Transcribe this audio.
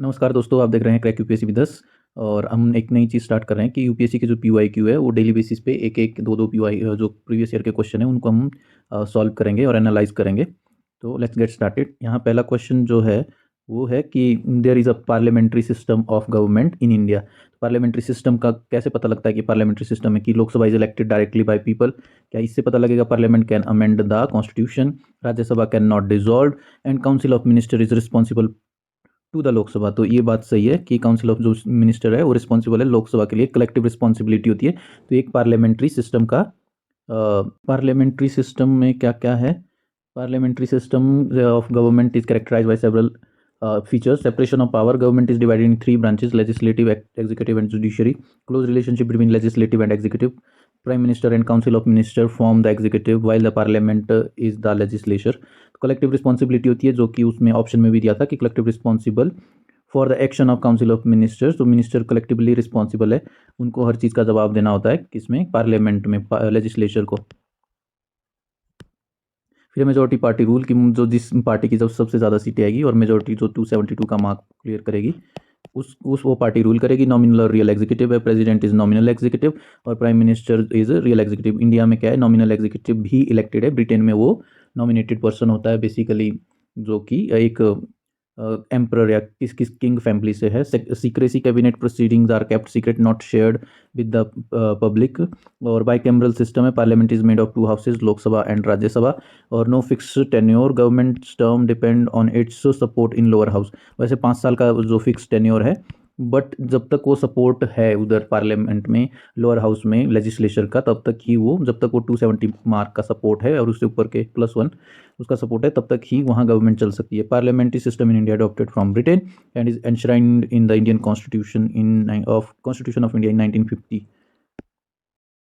नमस्कार दोस्तों, आप देख रहे हैं क्रैक यूपीएससी विद अस। और हम एक नई चीज़ स्टार्ट कर रहे हैं कि यूपीएससी के जो पीवाईक्यू है वो डेली बेसिस पे एक एक दो दो पीवाई जो प्रीवियस ईयर के क्वेश्चन है उनको हम सॉल्व करेंगे और एनालाइज करेंगे। तो लेट्स गेट स्टार्टेड। यहाँ पहला क्वेश्चन जो है वो है कि there is a parliamentary system of government in India. Parliamentary system का कैसे पता लगता है कि पार्लियामेंट्री सिस्टम है कि Lok Sabha is elected directly by people? क्या इससे पता लगेगा parliament can amend the constitution, Rajya Sabha can not dissolve and council of minister is responsible to the Lok Sabha? तो ये बात सही है कि काउंसिल ऑफ जो मिनिस्टर है वो रिस्पॉन्सिबल है लोकसभा के लिए, कलेक्टिव रिस्पॉन्सिबिलिटी होती है। तो एक पार्लियामेंट्री सिस्टम का पार्लियामेंट्री सिस्टम में क्या क्या है? Parliamentary system of government is characterise by several features. Separation of power. Government is divided in three branches: legislative, executive and judiciary. Close relationship between legislative and executive. Prime Minister and Council of Minister form the executive while the parliament is the legislature. Collective responsibility होती है, जो कि उसमें option में भी दिया था कि collective responsible for the action of council of ministers. तो मिनिस्टर कलेक्टिवली रिस्पॉन्सिबल है, उनको हर चीज़ का जवाब देना होता है किसमें? पार्लियामेंट में, लेजिस्लेचर को। फिर मेजोरिटी पार्टी रूल की जो जिस पार्टी की जब सबसे ज़्यादा सीटें आएगी और मेजोरिटी जो 272 का मार्क क्लियर करेगी उस वो पार्टी रूल करेगी। नॉमिनल और रियल एग्जीक्यूटिव है, प्रेसिडेंट इज नॉमिनल एग्जीक्यूटिव और prime minister is real executive. India में क्या है, नॉमिनल एग्जीक्यूटिव भी इलेक्टेड है, ब्रिटेन में वो नॉमिनेटेड पर्सन होता है बेसिकली, जो कि एक एम्परर या किस किस किंग फैमिली से है। Secrecy cabinet proceedings are kept secret, not shared with the public. और बाइकैमरल सिस्टम है, parliament is made of two houses, Lok Sabha and Rajya Sabha. और no fix tenure, government term depend on its support in lower house. वैसे 5 साल का जो fix tenure है, but जब तक वो सपोर्ट है उधर पार्लियामेंट में, लोअर हाउस में लेजिस्लेचर का, तब तक ही वो, जब तक वो 270 मार्क का सपोर्ट है और उससे ऊपर के +1 उसका सपोर्ट है, तब तक ही वहाँ गवर्नमेंट चल सकती है। Parliamentary system in India adopted from Britain and is enshrined in the Indian constitution of India in 1950।